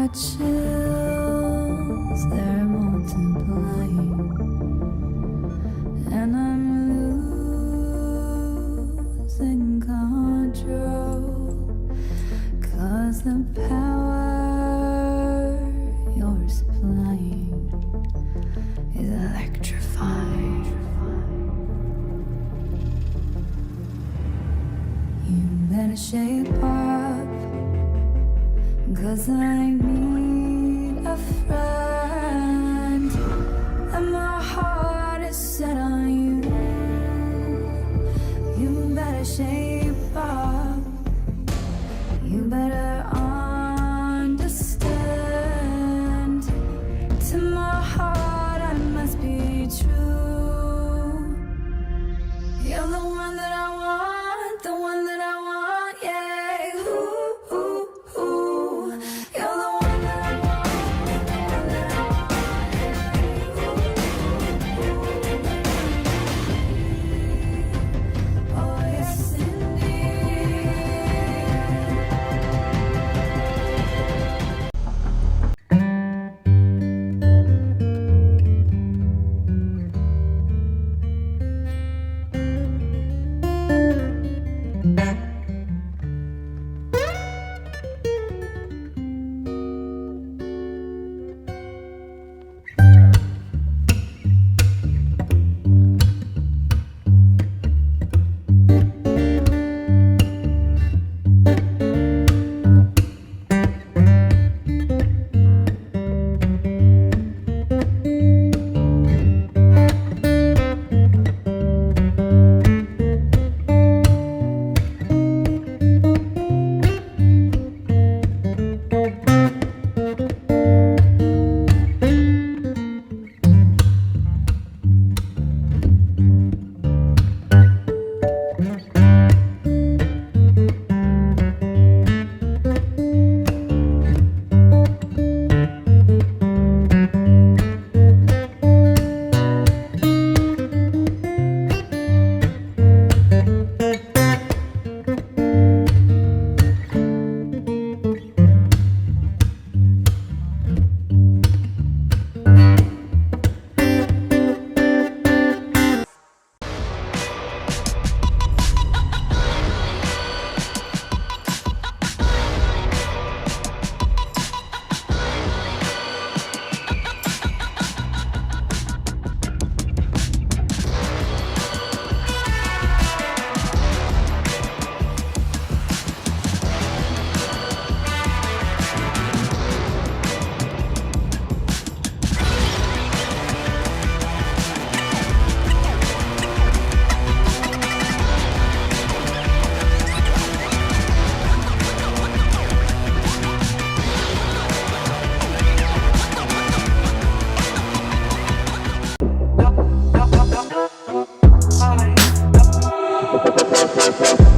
got chills, they're multiplying, and I'm losing control, 'cause the power you're supplying is electrifying. You better shape up, 'cause I need a friend, and my heart is set on you. You better shape up, you better understand. To my heart I must be true. You're the one that I want, the one that I want, yeah. Ooh, ooh, ooh. You're the one that I want, the one that I want, yeah. Oh, yes, indeed. Bye.